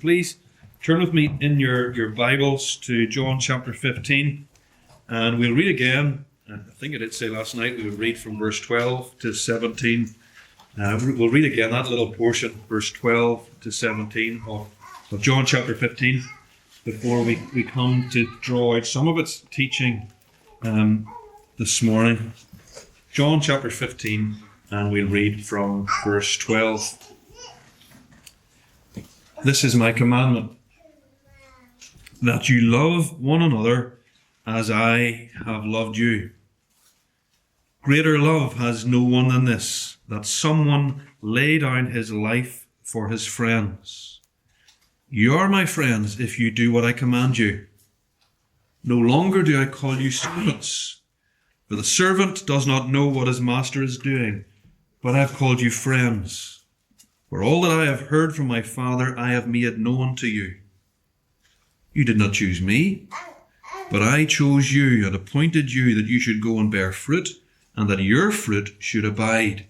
please turn with me in your Bibles to John chapter 15, and we'll read again. I think I did say last night we would read from verse 12 to 17. We'll read again that little portion, verse 12 to 17 of John chapter 15, before we come to draw out some of its teaching this morning. John chapter 15, and we'll read from verse 12. This is my commandment, that you love one another as I have loved you. Greater love has no one than this, that someone lay down his life for his friends. You are my friends if you do what I command you. No longer do I call you servants, for the servant does not know what his master is doing, but I have called you friends. For all that I have heard from my Father, I have made known to you. You did not choose me, but I chose you and appointed you that you should go and bear fruit, and that your fruit should abide.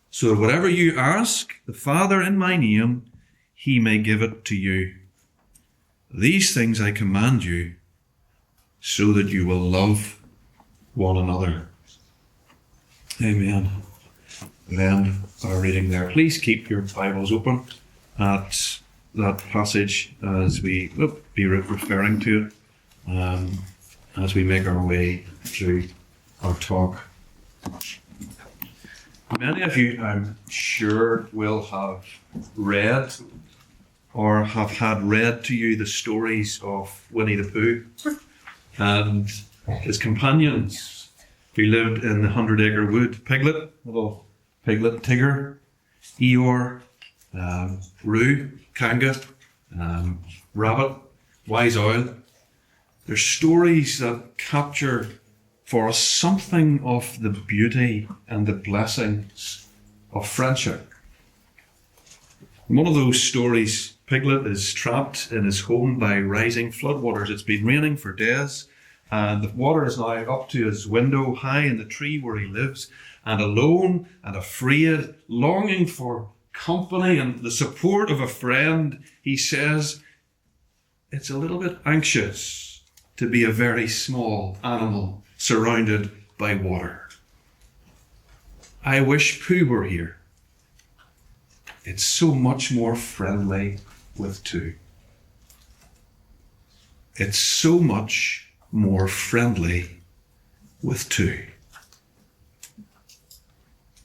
So that whatever you ask the Father in my name, he may give it to you. These things I command you, so that you will love one another. Amen. Then our reading there. Please keep your Bibles open at that passage as we be referring to it as we make our way through our talk. Many of you, I'm sure, will have read or have had read to you the stories of Winnie the Pooh and his companions who lived in the 100-acre wood. Piglet, little Piglet, Tigger, Eeyore, Roo, Kanga, Rabbit, Wise Owl. They're stories that capture for us something of the beauty and the blessings of friendship. In one of those stories, Piglet is trapped in his home by rising floodwaters. It's been raining for days, and the water is now up to his window, high in the tree where he lives, and alone and afraid, longing for company and the support of a friend, he says, it's a little bit anxious to be a very small animal surrounded by water. I wish Pooh were here. It's so much more friendly with two. It's so much more friendly with two.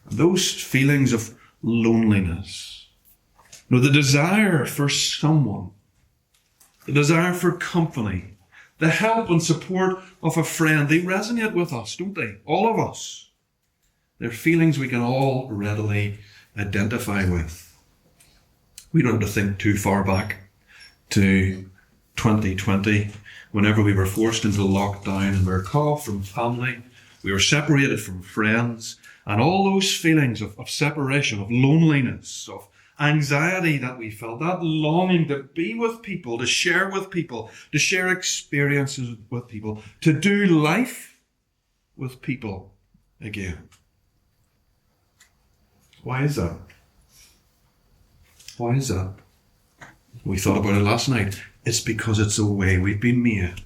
Those feelings of loneliness, the desire for someone, the desire for company, the help and support of a friend, they resonate with us, don't they? All of us. They're feelings we can all readily identify with. We don't have to think too far back to 2020, whenever we were forced into lockdown and we were cut off from family, we were separated from friends, and all those feelings of separation, of loneliness, of anxiety that we felt, that longing to be with people, to share with people, to share experiences with people, to do life with people again. Why is that? Why is that? We thought about it last night. It's because it's the way we've been made.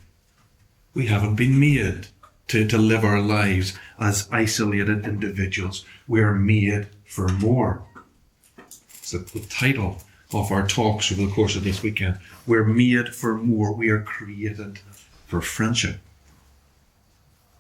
We haven't been made to live our lives as isolated individuals. We're made for more. It's the title of our talks over the course of this weekend. We're made for more. We are created for friendship.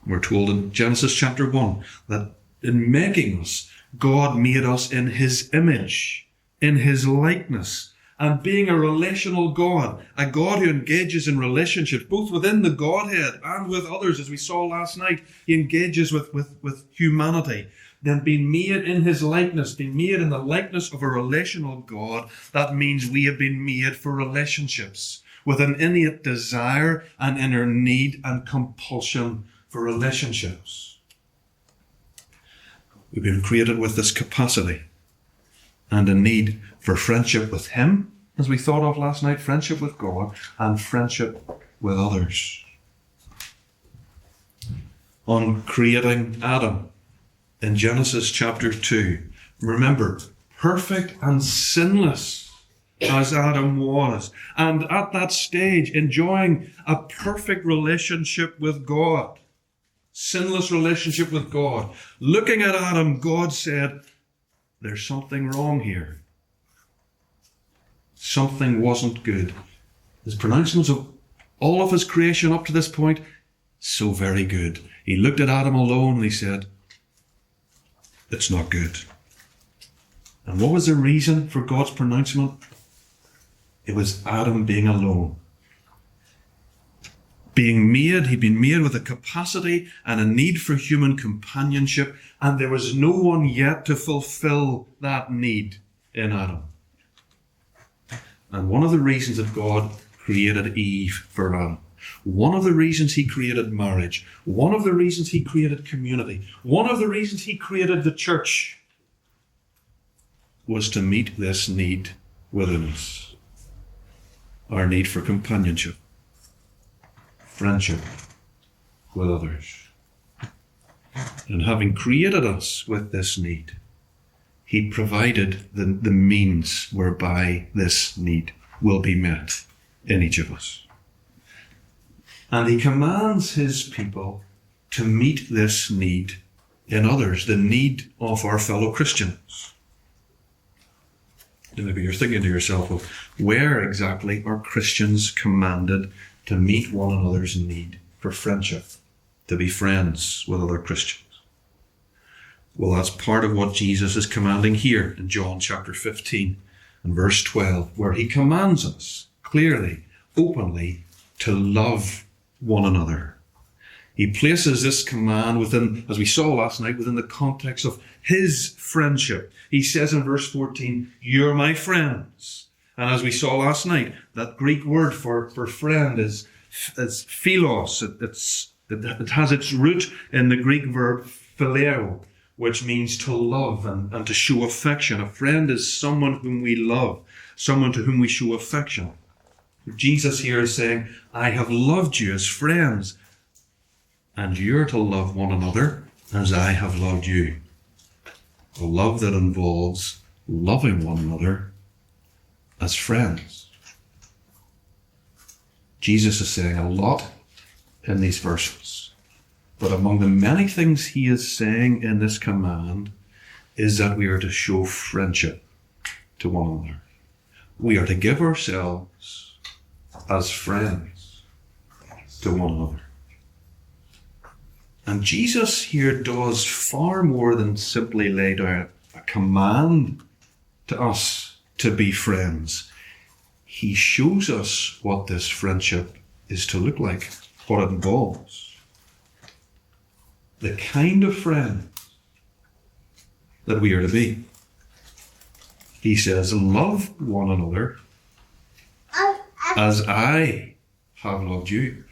We're told in Genesis chapter 1 that in making us, God made us in his image, in his likeness. And being a relational God, a God who engages in relationships, both within the Godhead and with others, as we saw last night, he engages with humanity. Then being made in his likeness, being made in the likeness of a relational God, that means we have been made for relationships, with an innate desire and inner need and compulsion for relationships. We've been created with this capacity and a need for friendship with him, as we thought of last night, friendship with God and friendship with others. On creating Adam in Genesis chapter 2, remember, perfect and sinless, as Adam was. And at that stage, enjoying a perfect relationship with God. Sinless relationship with God. Looking at Adam, God said, there's something wrong here. Something wasn't good. His pronouncements of all of his creation up to this point, so very good. He looked at Adam alone and he said, it's not good. And what was the reason for God's pronouncement? It was Adam being alone. Being made, he'd been made with a capacity and a need for human companionship, and there was no one yet to fulfill that need in Adam. And one of the reasons that God created Eve for Adam, one of the reasons he created marriage, one of the reasons he created community, one of the reasons he created the church was to meet this need within us. Our need for companionship, friendship with others. And having created us with this need, he provided the means whereby this need will be met in each of us. And he commands his people to meet this need in others, the need of our fellow Christians. And maybe you're thinking to yourself, well, where exactly are Christians commanded to meet one another's need for friendship, to be friends with other Christians? Well, that's part of what Jesus is commanding here in John chapter 15 and verse 12, where he commands us clearly, openly, to love one another. He places this command within, as we saw last night, within the context of his friendship. He says in verse 14, you're my friends. And as we saw last night, that Greek word for friend is philos. It has its root in the Greek verb phileo, which means to love and to show affection. A friend is someone whom we love, someone to whom we show affection. Jesus here is saying, I have loved you as friends, and you're to love one another as I have loved you. A love that involves loving one another as friends. Jesus is saying a lot in these verses. But among the many things he is saying in this command is that we are to show friendship to one another. We are to give ourselves as friends to one another. And Jesus here does far more than simply lay down a command to us to be friends. He shows us what this friendship is to look like, what it involves. The kind of friend that we are to be. He says, love one another as I have loved you.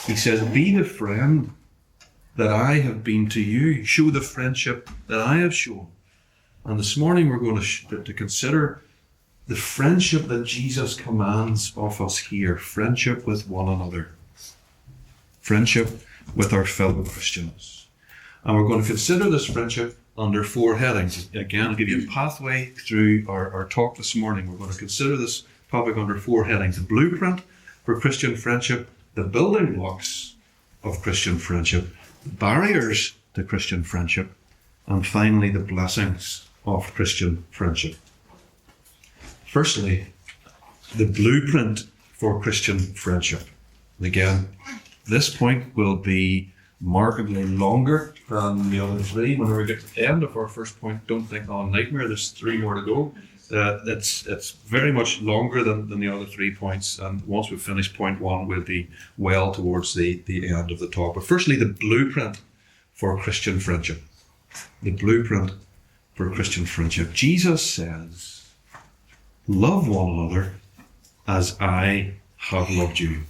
He says, be the friend that I have been to you. Show the friendship that I have shown. And this morning we're going to consider the friendship that Jesus commands of us here. Friendship with one another. Friendship with our fellow Christians. And we're going to consider this friendship under 4 headings. Again, I'll give you a pathway through our talk this morning. We're going to consider this topic under 4 headings. The blueprint for Christian friendship, the building blocks of Christian friendship, barriers to Christian friendship, and finally the blessings of Christian friendship. Firstly, the blueprint for Christian friendship. And again, this point will be markedly longer than the other 3. Whenever we get to the end of our first point, don't think, oh, nightmare, there's 3 more to go. It's very much longer than the other 3 points, and once we've finished point 1, we'll be well towards the end of the talk. But firstly, the blueprint for Christian friendship. The blueprint for Christian friendship. Jesus says, love one another as I have loved you.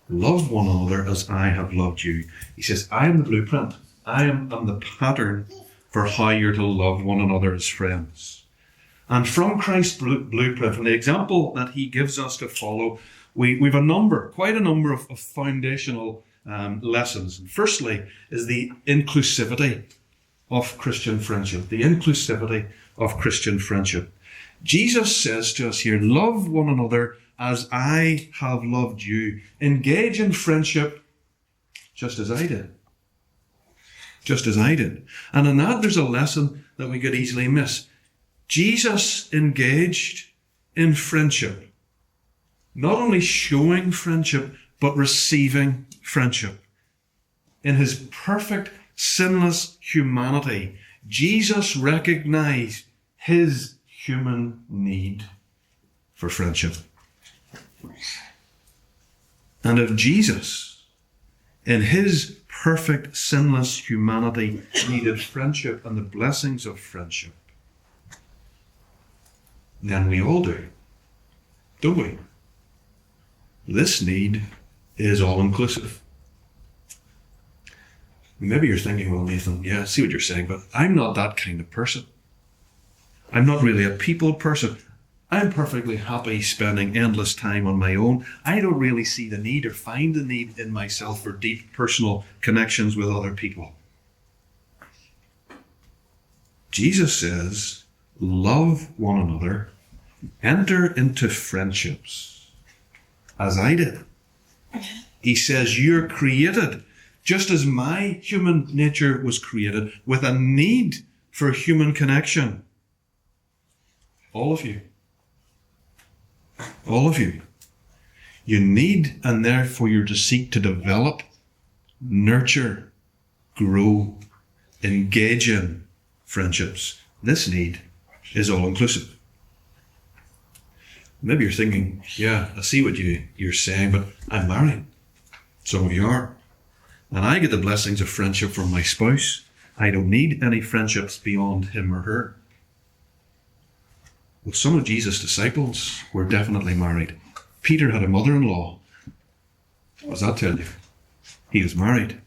Love one another as I have loved you. He says, I am the blueprint. I am the pattern for how you're to love one another as friends. And from Christ's blueprint, from the example that he gives us to follow, we've quite a number of foundational lessons. And firstly is the inclusivity of Christian friendship. The inclusivity of Christian friendship. Jesus says to us here, love one another as I have loved you. Engage in friendship just as I did. Just as I did. And in that there's a lesson that we could easily miss. Jesus engaged in friendship. Not only showing friendship, but receiving friendship. In his perfect, sinless humanity, Jesus recognized his human need for friendship. And if Jesus, in his perfect, sinless humanity, needed friendship and the blessings of friendship, then we all do, don't we? This need is all-inclusive. Maybe you're thinking, well, Nathan, yeah, I see what you're saying, but I'm not that kind of person. I'm not really a people person. I'm perfectly happy spending endless time on my own. I don't really see the need or find the need in myself for deep personal connections with other people. Jesus says, love one another, enter into friendships, as I did. He says, you're created, just as my human nature was created, with a need for human connection. All of you. All of you. You need, and therefore you're to seek to develop, nurture, grow, engage in friendships. This need is all-inclusive. Maybe you're thinking, yeah, I see what you're saying, but I'm married. Some of you are. And I get the blessings of friendship from my spouse. I don't need any friendships beyond him or her. Well, some of Jesus' disciples were definitely married. Peter had a mother-in-law. What does that tell you? He was married.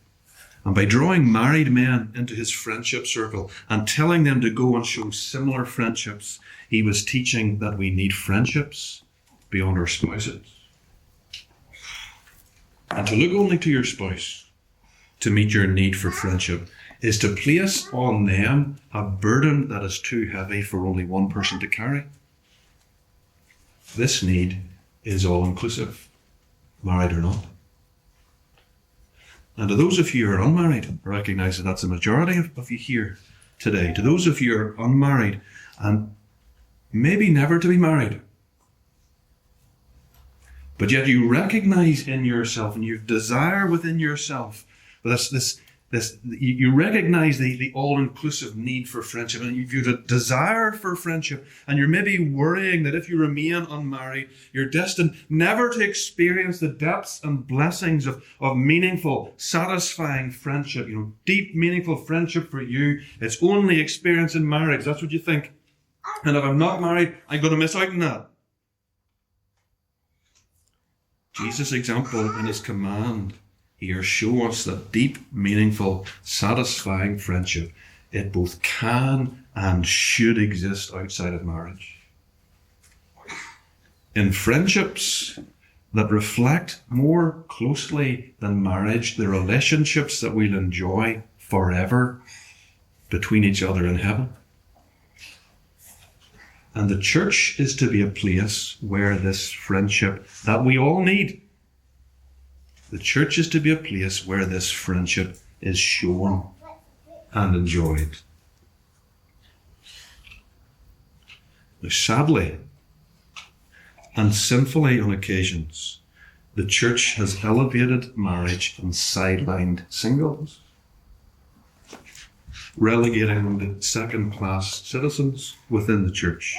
And by drawing married men into his friendship circle and telling them to go and show similar friendships, he was teaching that we need friendships beyond our spouses. And to look only to your spouse to meet your need for friendship is to place on them a burden that is too heavy for only one person to carry. This need is all-inclusive, married or not. And to those of you who are unmarried, recognize that that's the majority of you here today. To those of you who are unmarried and maybe never to be married, but yet you recognize in yourself and you desire within yourself you recognize the all-inclusive need for friendship, and you've a desire for friendship, and you're maybe worrying that if you remain unmarried, you're destined never to experience the depths and blessings of meaningful, satisfying friendship. Deep, meaningful friendship for you, it's only experienced in marriage. That's what you think. And if I'm not married, I'm going to miss out on that. Jesus' example and his command here show us that deep, meaningful, satisfying friendship, it both can and should exist outside of marriage. In friendships that reflect more closely than marriage the relationships that we'll enjoy forever between each other in heaven. And the church is to be a place where this friendship that we all need, the church is to be a place where this friendship is shown and enjoyed. Now, sadly and sinfully on occasions, the church has elevated marriage and sidelined singles, relegating them to second-class citizens within the church.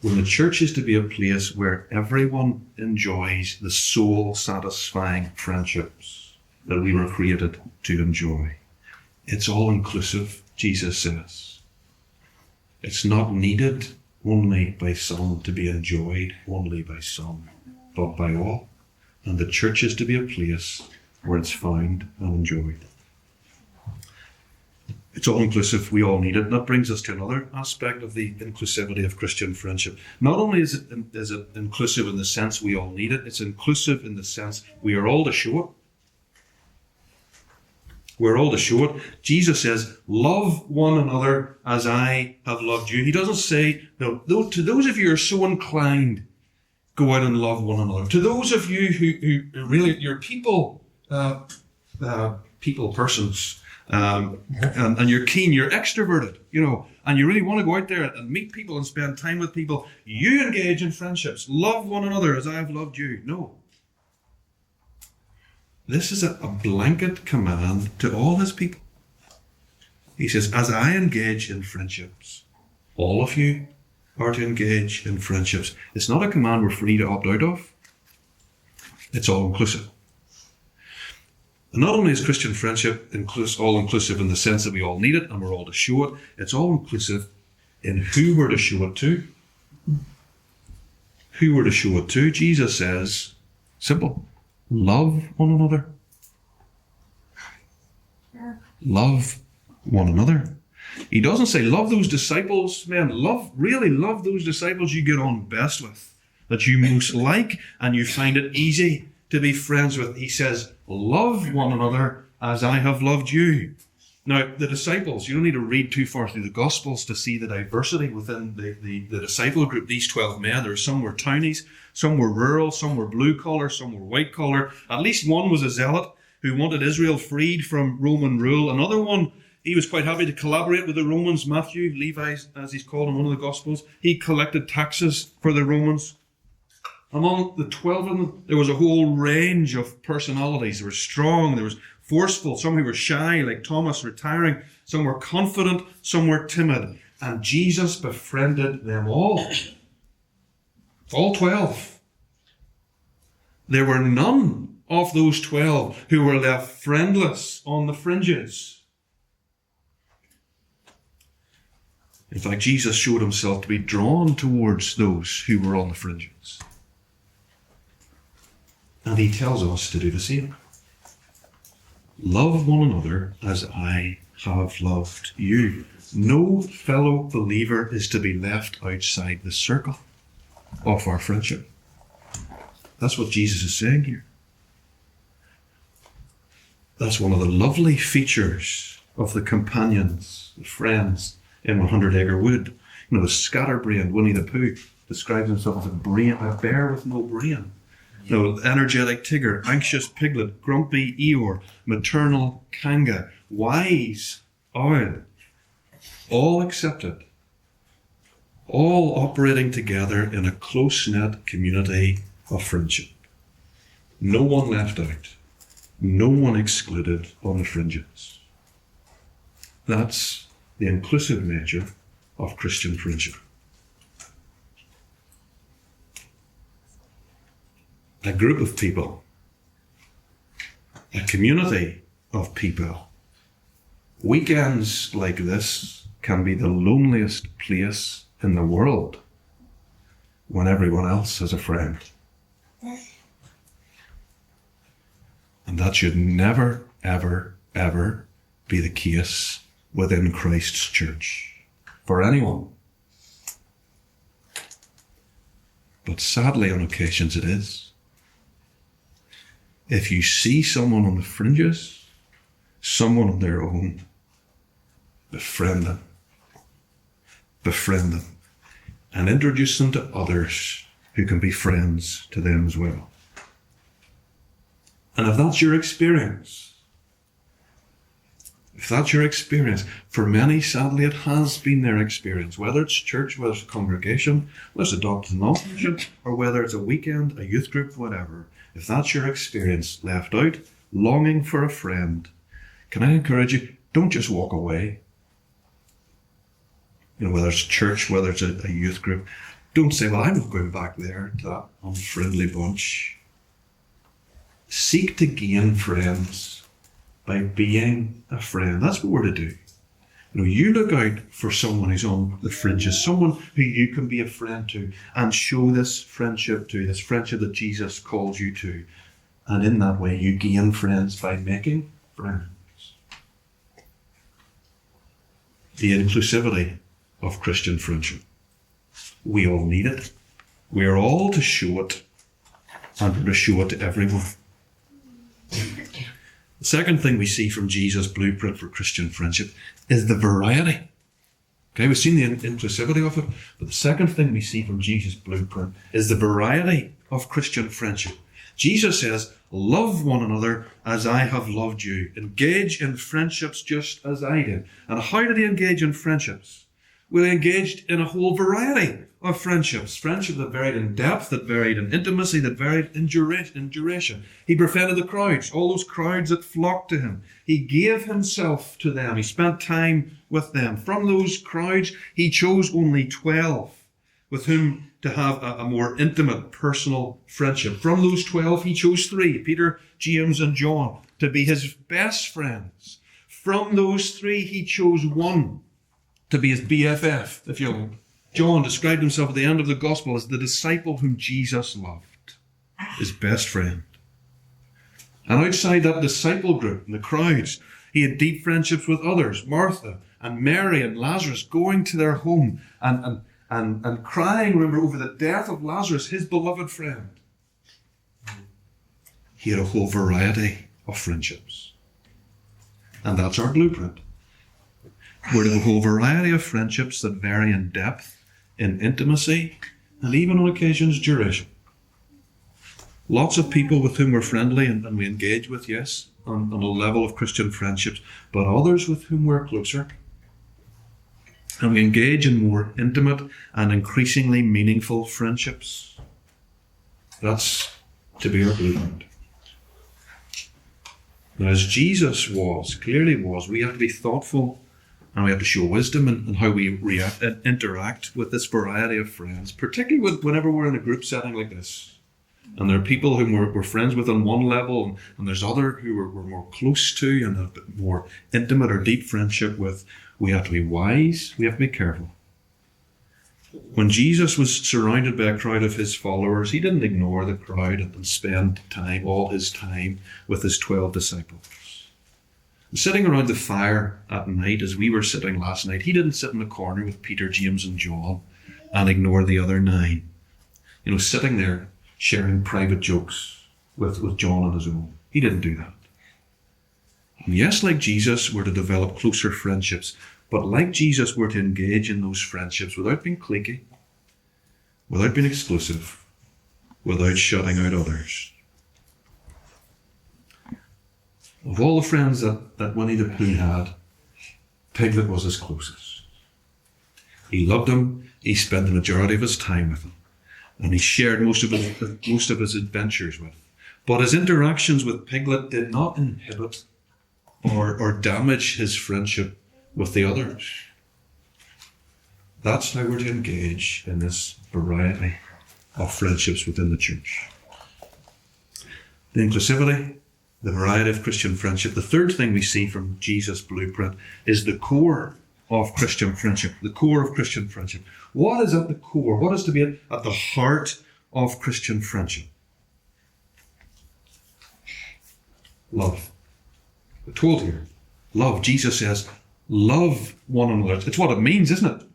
When the church is to be a place where everyone enjoys the soul-satisfying friendships that we were created to enjoy. It's all-inclusive, Jesus says. It's not needed only by some to be enjoyed only by some, but by all. And the church is to be a place where it's found and enjoyed. It's all-inclusive, we all need it. And that brings us to another aspect of the inclusivity of Christian friendship. Not only is it inclusive in the sense we all need it, it's inclusive in the sense we are all to show it. We're all to show it. Jesus says, love one another as I have loved you. He doesn't say, no, to those of you who are so inclined, go out and love one another. To those of you who really, you're people persons, and you're keen, you're extroverted, and you really want to go out there and meet people and spend time with people, you engage in friendships. Love one another as I have loved you. No. This is a blanket command to all his people. He says, as I engage in friendships, all of you are to engage in friendships. It's not a command we're free to opt out of. It's all-inclusive. And not only is Christian friendship all-inclusive in the sense that we all need it and we're all to show it, it's all-inclusive in who we're to show it to. Who we're to show it to. Jesus says, simple, love one another. Love one another. He doesn't say love those disciples, man, really love those disciples you get on best with, that you most like and you find it easy to be friends with. He says, love one another as I have loved you. Now, the disciples, you don't need to read too far through the Gospels to see the diversity within the disciple group. These 12 men, some were townies, some were rural, some were blue collar, some were white collar. At least one was a zealot who wanted Israel freed from Roman rule. Another one, he was quite happy to collaborate with the Romans. Matthew, Levi, as he's called in one of the Gospels, he collected taxes for the Romans. Among the 12 of them, there was a whole range of personalities. There was strong, there was forceful, some who were shy, like Thomas, retiring. Some were confident, some were timid. And Jesus befriended them all. All 12. There were none of those 12 who were left friendless on the fringes. In fact, Jesus showed himself to be drawn towards those who were on the fringes. And he tells us to do the same. Love one another as I have loved you. No fellow believer is to be left outside the circle of our friendship. That's what Jesus is saying here. That's one of the lovely features of the companions, the friends in 100 Acre Wood. The scatterbrained Winnie the Pooh describes himself as a bear with no brain. Energetic Tigger, anxious Piglet, grumpy Eeyore, maternal Kanga, wise Owl, all accepted, all operating together in a close-knit community of friendship. No one left out, no one excluded on the fringes. That's the inclusive nature of Christian friendship. A group of people, a community of people. Weekends like this can be the loneliest place in the world when everyone else has a friend. And that should never, ever, ever be the case within Christ's church for anyone. But sadly, on occasions it is. If you see someone on the fringes, someone on their own, befriend them, and introduce them to others who can be friends to them as well. And if that's your experience, for many, sadly, it has been their experience, whether it's church, whether it's a congregation, whether it's a doctor's denomination, or whether it's a weekend, a youth group, whatever. If that's your experience, left out, longing for a friend, can I encourage you, don't just walk away. Whether it's church, whether it's a youth group, don't say, well, I'm not going back there to that unfriendly bunch. Seek to gain friends by being a friend. That's what we're to do. You look out for someone who's on the fringes, someone who you can be a friend to, and show this friendship to, this friendship that Jesus calls you to. And in that way, you gain friends by making friends. The inclusivity of Christian friendship. We all need it. We are all to show it, and to show it to everyone. The second thing we see from Jesus' blueprint for Christian friendship is the variety. Okay, we've seen the inclusivity of it, but the second thing we see from Jesus' blueprint is the variety of Christian friendship. Jesus says, love one another as I have loved you. Engage in friendships just as I did. And how did he engage in friendships? Well, he engaged in a whole variety of friendships. Friendships that varied in depth, that varied in intimacy, that varied in duration. He befriended the crowds, all those crowds that flocked to him. He gave himself to them. He spent time with them. From those crowds, he chose only 12 with whom to have a more intimate, personal friendship. From those 12, he chose 3, Peter, James, and John, to be his best friends. From those 3, he chose 1 to be his BFF, if you like. John described himself at the end of the gospel as the disciple whom Jesus loved, his best friend. And outside that disciple group and the crowds, he had deep friendships with others, Martha and Mary and Lazarus, going to their home and crying, remember, over the death of Lazarus, his beloved friend. He had a whole variety of friendships. And that's our blueprint. We're to have a whole variety of friendships that vary in depth, in intimacy, and even on occasions duration. Lots of people with whom we're friendly and we engage with, yes, on a level of Christian friendships, but others with whom we're closer. And we engage in more intimate and increasingly meaningful friendships. That's to be our blueprint. Now, as Jesus clearly was, we have to be thoughtful and we have to show wisdom in how we interact with this variety of friends, particularly whenever we're in a group setting like this. And there are people whom we're friends with on one level, and there's other who we're more close to and have a bit more intimate or deep friendship with. We have to be wise. We have to be careful. When Jesus was surrounded by a crowd of his followers, he didn't ignore the crowd and spend all his time with his 12 disciples. Sitting around the fire at night, as we were sitting last night, he didn't sit in the corner with Peter, James, and John and ignore the other 9. Sitting there sharing private jokes with John on his own. He didn't do that. And yes, like Jesus, we're to develop closer friendships, but like Jesus, we're to engage in those friendships without being cliquey, without being exclusive, without shutting out others. Of all the friends that Winnie the Pooh had, Piglet was his closest. He loved him, he spent the majority of his time with him, and he shared most of his adventures with him. But his interactions with Piglet did not inhibit or damage his friendship with the others. That's how we're to engage in this variety of friendships within the church. The inclusivity, the variety of Christian friendship. The third thing we see from Jesus' blueprint is the core of Christian friendship. The core of Christian friendship. What is at the core? What is to be at the heart of Christian friendship? Love. We're told here, love. Jesus says, love one another. It's what it means, isn't it?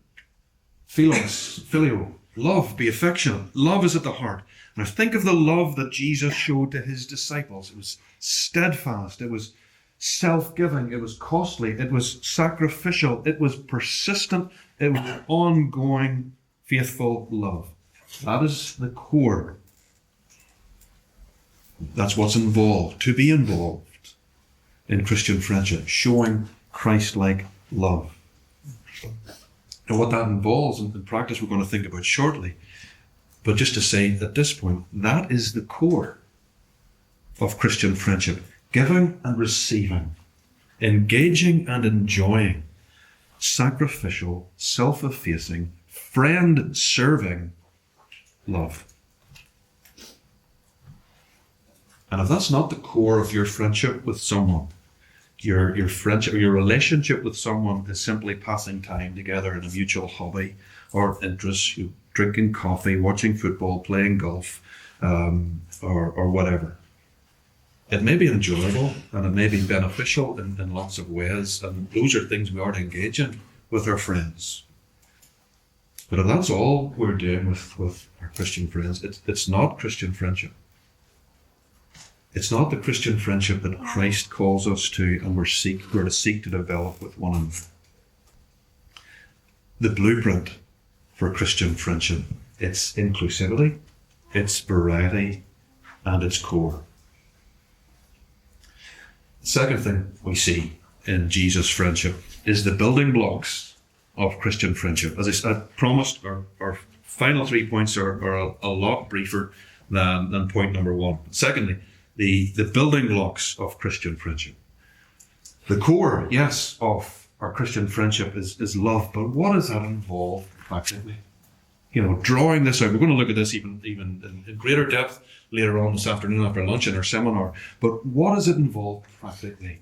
Philos, phileo. Love, be affectionate. Love is at the heart. Now think of the love that Jesus showed to his disciples. It was steadfast. It was self-giving. It was costly. It was sacrificial. It was persistent. It was ongoing, faithful love. That is the core. That's what's involved, to be involved in Christian friendship, showing Christ-like love. And what that involves in practice we're going to think about shortly. But just to say at this point, that is the core of Christian friendship. Giving and receiving, engaging and enjoying, sacrificial, self-effacing, friend-serving love. And if that's not the core of your friendship with someone, your friendship or your relationship with someone is simply passing time together in a mutual hobby or interest, drinking coffee, watching football, playing golf, or whatever. It may be enjoyable and it may be beneficial in lots of ways, and those are things we are to engage in with our friends. But if that's all we're doing with our Christian friends, it's not Christian friendship. It's not the Christian friendship that Christ calls us to, and we're to seek to develop with one another. The blueprint for Christian friendship, it's inclusivity, it's variety, and it's core. The second thing we see in Jesus' friendship is the building blocks of Christian friendship. As I promised, our final 3 points are a lot briefer than point number 1. Secondly, the building blocks of Christian friendship. The core, yes, of our Christian friendship is love, but what does that involve practically? Drawing this out, we're going to look at this even in greater depth later on this afternoon after lunch in our seminar, but what does it involve practically?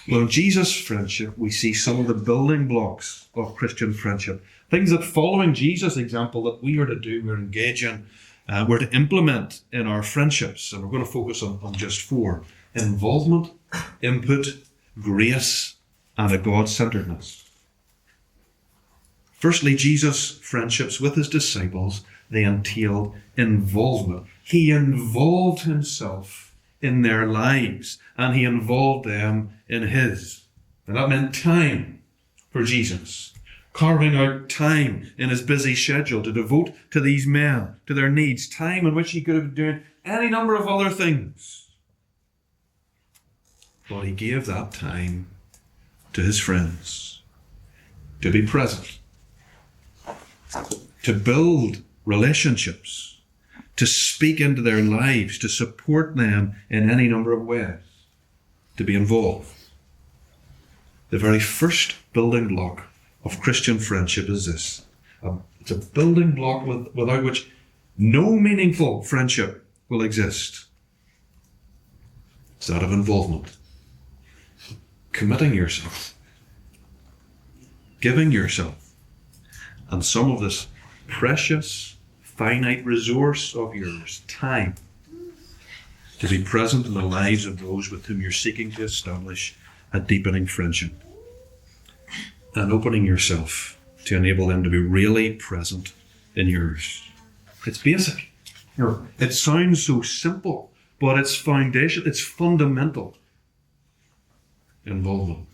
Well, in Jesus' friendship, we see some of the building blocks of Christian friendship. Things that, following Jesus' example, that we are to do, we're engaged in, we're to implement in our friendships. And we're going to focus on just 4. Involvement, input, grace, and a God-centeredness. Firstly, Jesus' friendships with his disciples, they entailed involvement. He involved himself in their lives, and he involved them in his. And that meant time for Jesus, carving out time in his busy schedule to devote to these men, to their needs, time in which he could have been doing any number of other things. But he gave that time to his friends, to be present, to build relationships, to speak into their lives, to support them in any number of ways, to be involved. The very first building block of Christian friendship is this. It's a building block without which no meaningful friendship will exist. It's that of involvement. Committing yourself. Giving yourself. And some of this precious, finite resource of yours, time, to be present in the lives of those with whom you're seeking to establish a deepening friendship. And opening yourself to enable them to be really present in yours. It's basic. It sounds so simple, but it's foundation, it's fundamental. Involvement.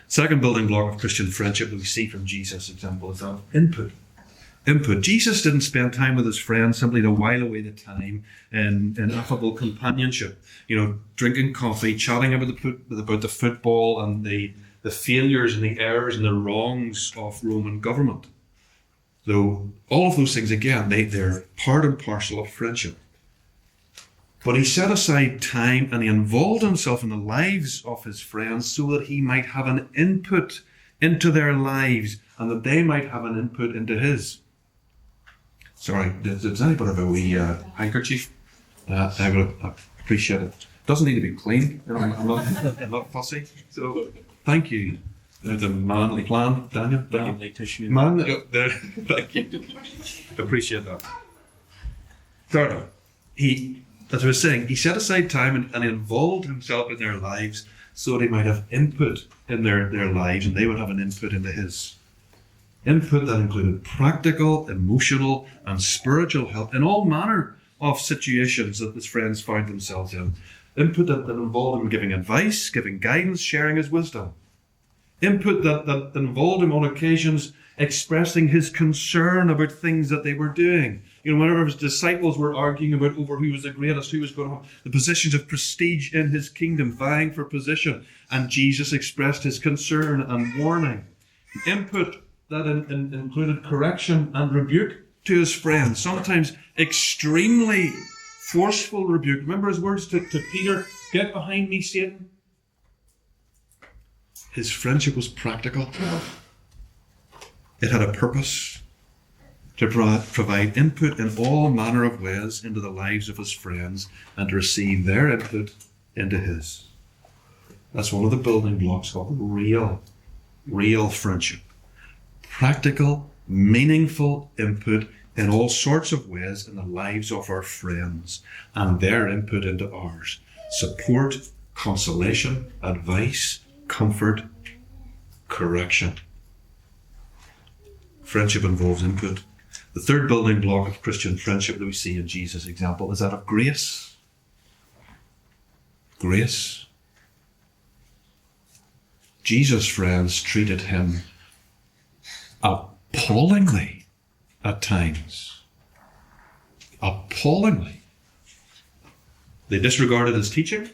Second building block of Christian friendship that we see from Jesus' example is that input. Input. Jesus didn't spend time with his friends simply to while away the time in affable companionship. Drinking coffee, chatting about the football and the failures and the errors and the wrongs of Roman government. Though all of those things, again, they're part and parcel of friendship. But he set aside time and he involved himself in the lives of his friends so that he might have an input into their lives and that they might have an input into his. Sorry, does anybody have a wee handkerchief? I would appreciate it. Doesn't need to be clean. I'm not fussy. So thank you. The manly plan, Daniel. Man, thank you. Appreciate that. Third, as I was saying, he set aside time and involved himself in their lives so that he might have input in their lives and they would have an input into his. Input that included practical, emotional, and spiritual help in all manner of situations that his friends found themselves in. Input that involved him giving advice, giving guidance, sharing his wisdom. Input that involved him on occasions expressing his concern about things that they were doing. Whenever his disciples were arguing about over who was the greatest, who was going to have the positions of prestige in his kingdom, vying for position, and Jesus expressed his concern and warning. Input that included correction and rebuke to his friends, sometimes extremely forceful rebuke. Remember his words to Peter, "Get behind me, Satan." His friendship was practical. It had a purpose to provide input in all manner of ways into the lives of his friends and to receive their input into his. That's one of the building blocks of real friendship. Practical, meaningful input in all sorts of ways in the lives of our friends and their input into ours. Support, consolation, advice, comfort, correction. Friendship involves input. The third building block of Christian friendship that we see in Jesus' example is that of grace. grace. Jesus' friends treated him appallingly at times. Appallingly. They disregarded his teaching.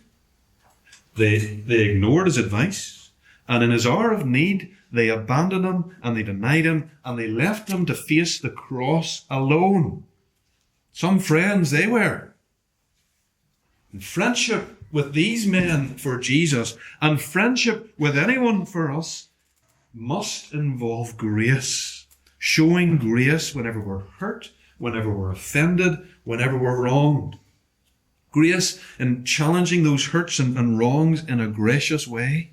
They ignored his advice. And in his hour of need, they abandoned him and they denied him and they left him to face the cross alone. Some friends they were. And friendship with these men for Jesus and friendship with anyone for us must involve grace. Showing grace whenever we're hurt, whenever we're offended, whenever we're wronged. Grace in challenging those hurts and wrongs in a gracious way.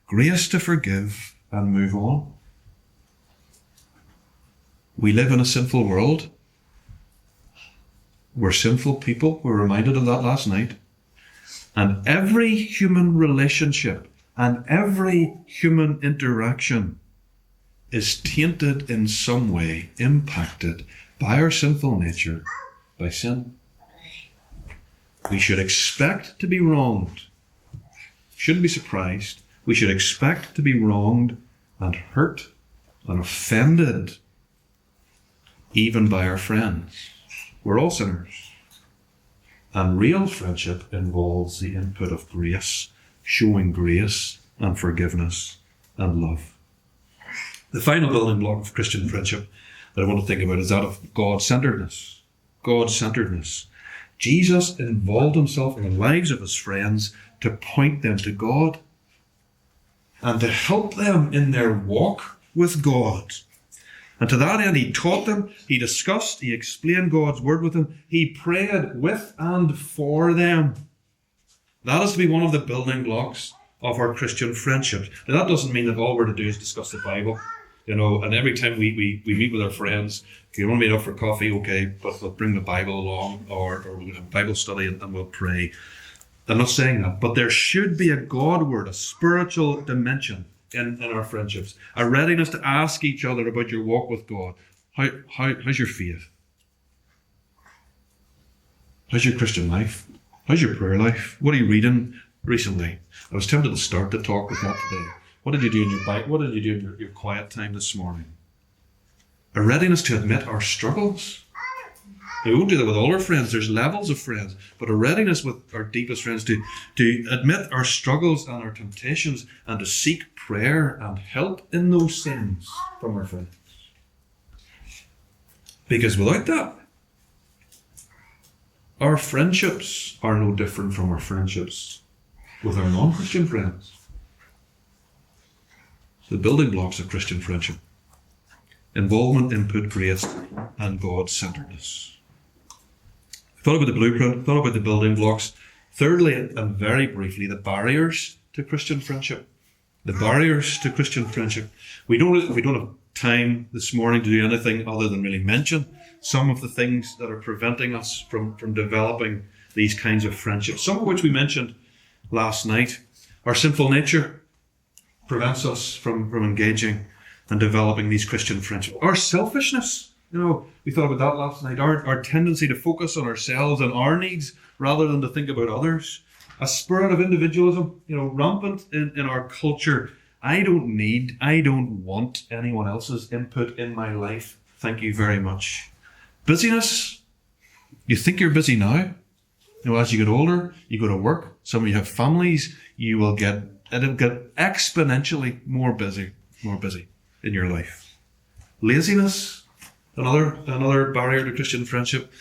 Grace to forgive and move on. We live in a sinful world. We're sinful people. We're reminded of that last night. And every human relationship and every human interaction is tainted in some way, impacted by our sinful nature, by sin. We should expect to be wronged. Shouldn't be surprised. We should expect to be wronged and hurt and offended, even by our friends. We're all sinners. And real friendship involves the input of grace, showing grace and forgiveness and love. The final building block of Christian friendship that I want to think about is that of God-centeredness. God-centeredness. Jesus involved himself in the lives of his friends to point them to God and to help them in their walk with God. And to that end, he taught them, he discussed, he explained God's word with them, he prayed with and for them. That is to be one of the building blocks of our Christian friendships. Now, that doesn't mean that all we're to do is discuss the Bible, and every time we meet with our friends, if you want to meet up for coffee, okay, but we'll bring the Bible along, or we'll have Bible study and we'll pray. I'm not saying that, but there should be a God word, a spiritual dimension in our friendships, a readiness to ask each other about your walk with God. How's your faith? How's your Christian life? How's your prayer life? What are you reading recently? I was tempted to start the talk with that today. What did you do in your Bible? What did you do in your quiet time this morning? A readiness to admit our struggles. We won't do that with all our friends. There's levels of friends. But a readiness with our deepest friends to admit our struggles and our temptations and to seek prayer and help in those sins from our friends. Because without that, our friendships are no different from our friendships with our non-Christian friends. The building blocks of Christian friendship: involvement, input, grace, and God-centeredness. Thought about the blueprint, thought about the building blocks. Thirdly, and very briefly, the barriers to Christian friendship. The barriers to Christian friendship. We don't have time this morning to do anything other than really mention some of the things that are preventing us from developing these kinds of friendships. Some of which we mentioned last night. Our sinful nature prevents us from engaging and developing these Christian friendships. Our selfishness. We thought about that last night. Our tendency to focus on ourselves and our needs rather than to think about others. A spirit of individualism, rampant in our culture. I don't want anyone else's input in my life. Thank you very much. Busyness. You think you're busy now. As you get older, you go to work. Some of you have families. It'll get exponentially more busy in your life. Laziness. Another barrier to Christian friendship.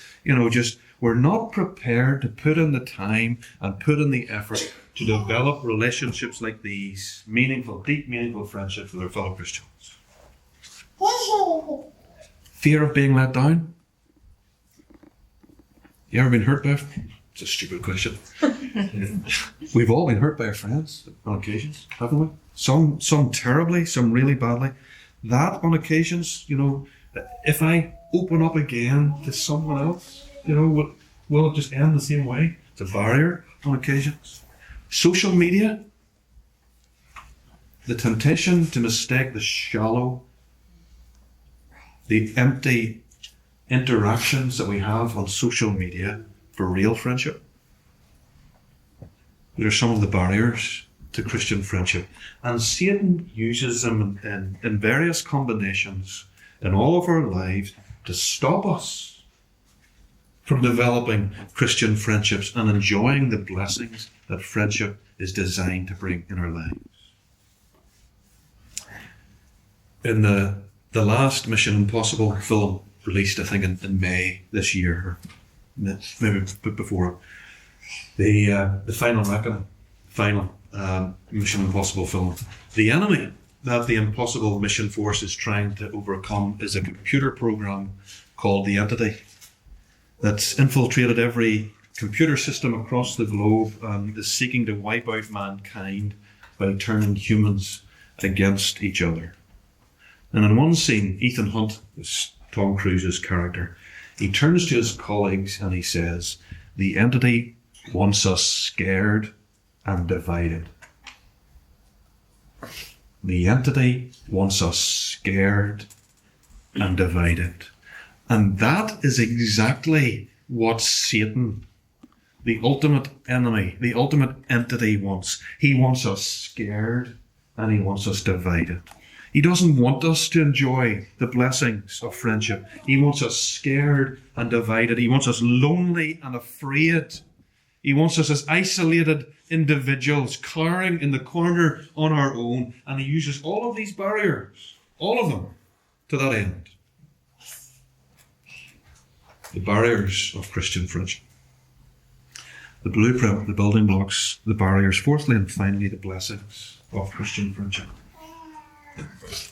We're not prepared to put in the time and put in the effort to develop relationships like these, deep, meaningful friendships with our fellow Christians. Fear of being let down. You ever been hurt by a friend? It's a stupid question. We've all been hurt by our friends on occasions, haven't we? Some terribly, some really badly. That on occasions, if I open up again to someone else, will it just end the same way? It's a barrier on occasions. Social media, the temptation to mistake the shallow, the empty interactions that we have on social media for real friendship. There are some of the barriers to Christian friendship. And Satan uses them in various combinations in all of our lives to stop us from developing Christian friendships and enjoying the blessings that friendship is designed to bring in our lives. In the last Mission Impossible film, released I think in May this year, or maybe a bit before, the final Mission Impossible film, the enemy that the Impossible Mission Force is trying to overcome is a computer program called the Entity that's infiltrated every computer system across the globe and is seeking to wipe out mankind by turning humans against each other. And in one scene, Ethan Hunt, is Tom Cruise's character, he turns to his colleagues and he says, "The Entity wants us scared and divided." The Entity wants us scared and divided. And that is exactly what Satan, the ultimate enemy, the ultimate entity, wants. He wants us scared and he wants us divided. He doesn't want us to enjoy the blessings of friendship. He wants us scared and divided. He wants us lonely and afraid. He wants us as isolated individuals, cowering in the corner on our own. And he uses all of these barriers, all of them, to that end. The barriers of Christian friendship. The blueprint, the building blocks, the barriers. Fourthly and finally, the blessings of Christian friendship.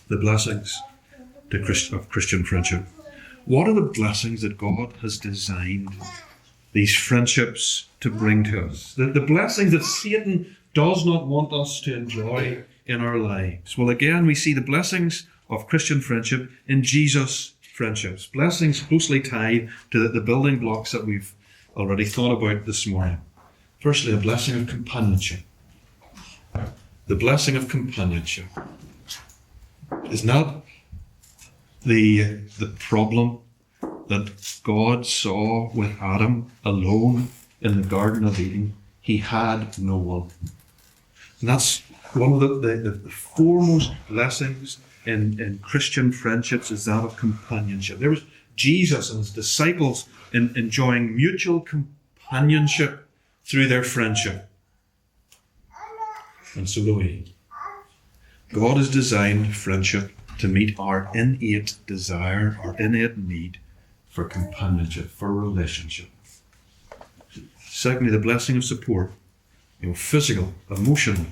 The blessings of Christian friendship. What are the blessings that God has designed these friendships to bring to us? The blessings that Satan does not want us to enjoy in our lives. Well, again, we see the blessings of Christian friendship in Jesus' friendships. Blessings closely tied to the building blocks that we've already thought about this morning. Firstly, a blessing of companionship. The blessing of companionship is not the problem that God saw with Adam alone in the Garden of Eden. He had no one. And that's one of the foremost blessings in Christian friendships, is that of companionship. There was Jesus and his disciples enjoying mutual companionship through their friendship. And so do we. God has designed friendship to meet our innate desire, our innate need for companionship, for relationship. Secondly, the blessing of support. Physical, emotional,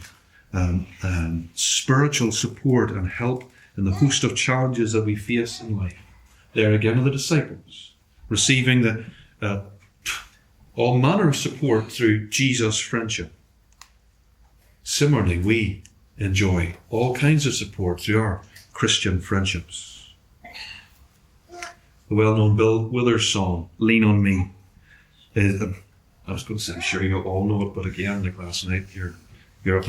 spiritual support and help in the host of challenges that we face in life. There again are the disciples, receiving all manner of support through Jesus' friendship. Similarly, we enjoy all kinds of support through our Christian friendships. The well-known Bill Withers song, "Lean on Me," is, I was going to say, I'm sure you all know it, but again, like last night, you're of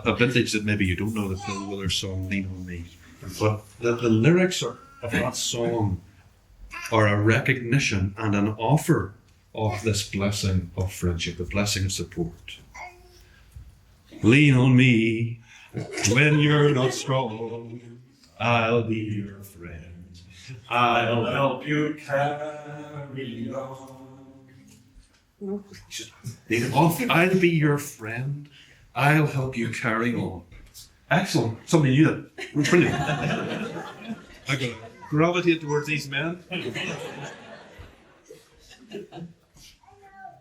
a vintage that maybe you don't know, the Bill Withers song, "Lean on Me." But the lyrics of that song are a recognition and an offer of this blessing of friendship, the blessing of support. Lean on me when you're not strong. I'll be your friend. I'll help you carry on. I'll be your friend. I'll help you carry on. Excellent. Somebody knew that. Brilliant. I got gravitate towards these men.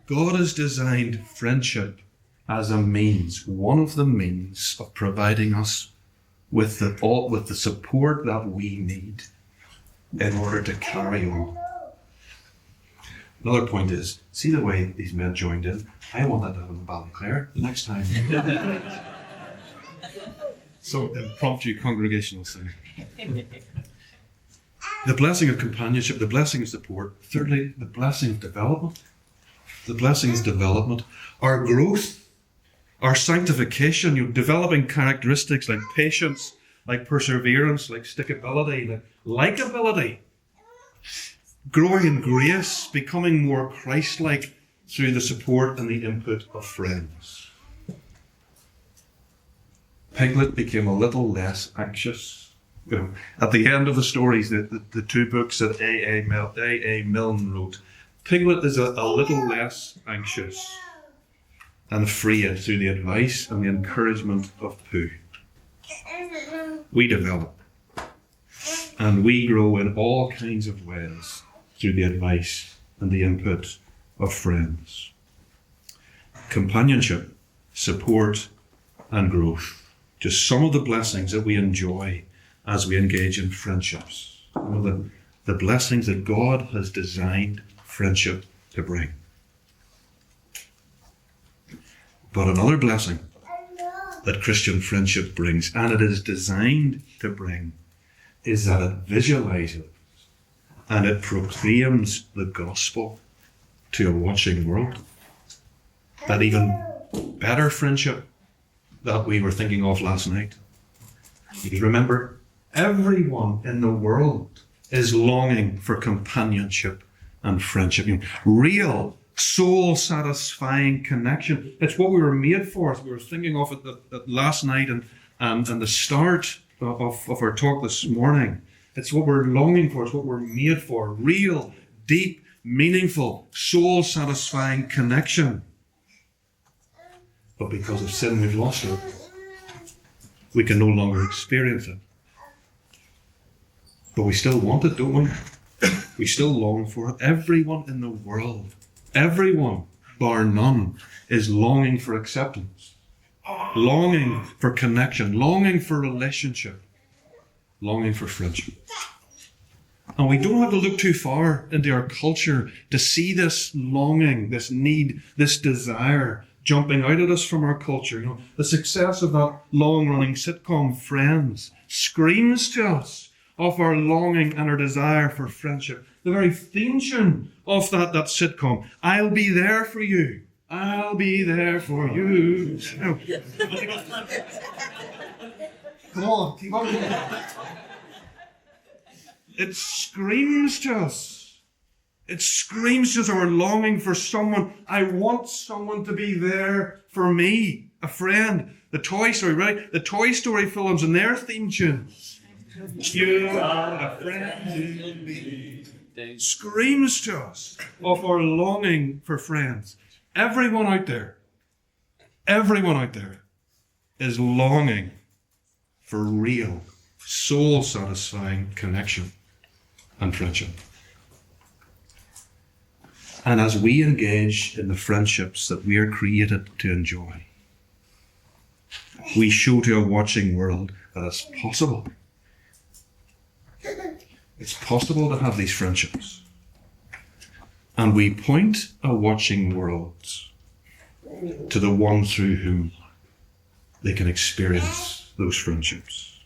God has designed friendship as a means, one of the means of providing us with the support that we need in order to carry on. Another point is, see the way these men joined in? I want that to happen in Ballyclare the next time. So, impromptu congregational thing. The blessing of companionship, the blessing of support. Thirdly, the blessing of development. The blessing of development. Our growth, our sanctification, developing characteristics like patience, like perseverance, like stickability, like likability. Growing in grace, becoming more Christ-like through the support and the input of friends. Piglet became a little less anxious. You know, at the end of the stories, the two books that A.A. Milne wrote, Piglet is a little less anxious and freer through the advice and the encouragement of Pooh. We develop and we grow in all kinds of ways through the advice and the input of friends. Companionship, support, and growth. Just some of the blessings that we enjoy as we engage in friendships. You know, the blessings that God has designed friendship to bring. But another blessing that Christian friendship brings, and it is designed to bring, is that it visualizes and it proclaims the gospel to a watching world. That even better friendship that we were thinking of last night. You remember, everyone in the world is longing for companionship and friendship. You know, real, soul-satisfying connection. It's what we were made for. We were thinking of it last night and the start of our talk this morning. It's what we're longing for. It's what we're made for. Real, deep, meaningful, soul-satisfying connection. But because of sin, we've lost it. We can no longer experience it. But we still want it, don't we? We still long for it. Everyone in the world, everyone, bar none, is longing for acceptance, longing for connection, longing for relationship, longing for friendship. And we don't have to look too far into our culture to see this longing, this need, this desire jumping out at us from our culture. You know, the success of that long-running sitcom Friends screams to us of our longing and our desire for friendship. The very theme tune of that sitcom, I'll be there for you. I'll be there for you. Oh. Come on, keep on. It screams to us. It screams to us our longing for someone. I want someone to be there for me, a friend. The Toy Story, right? The Toy Story films and their theme tunes. You are a friend to me. Screams to us of our longing for friends. Everyone out there is longing for real, soul-satisfying connection and friendship. And as we engage in the friendships that we are created to enjoy, we show to a watching world that it's possible. It's possible to have these friendships. And we point a watching world to the one through whom they can experience those friendships.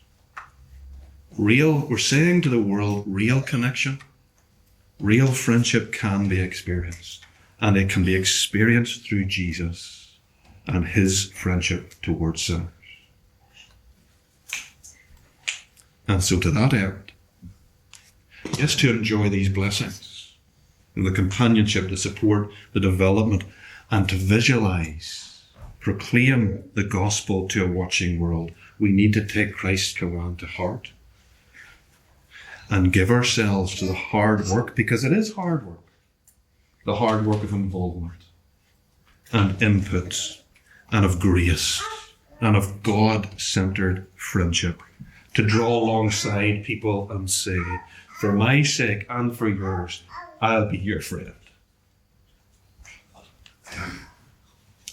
We're saying to the world, real connection, real friendship can be experienced. And it can be experienced through Jesus and his friendship towards sinners. And so to that end, yes, to enjoy these blessings, and the companionship, the support, the development, and to visualize, proclaim the gospel to a watching world, we need to take Christ's command to heart and give ourselves to the hard work, because it is hard work, the hard work of involvement and input and of grace and of God-centered friendship, to draw alongside people and say, for my sake and for yours, I'll be your friend.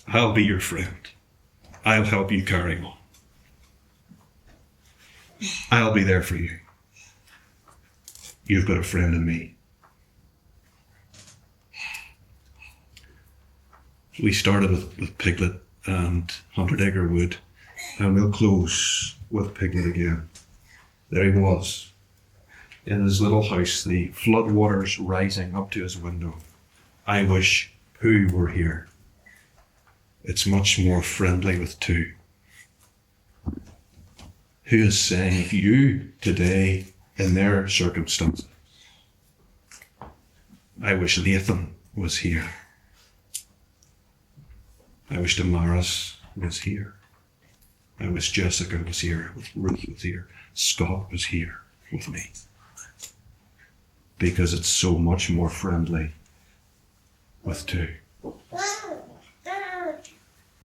I'll be your friend. I'll help you carry on. I'll be there for you. You've got a friend in me. We started with Piglet and Hunterdegger Wood, and we'll close with Piglet again. There he was, in his little house, the floodwaters rising up to his window. I wish Pooh were here. It's much more friendly with two. Who is saying, if you today, in their circumstances, I wish Nathan was here. I wish Damaris was here. I wish Jessica was here, Ruth was here, Scott was here with me. Because it's so much more friendly with two.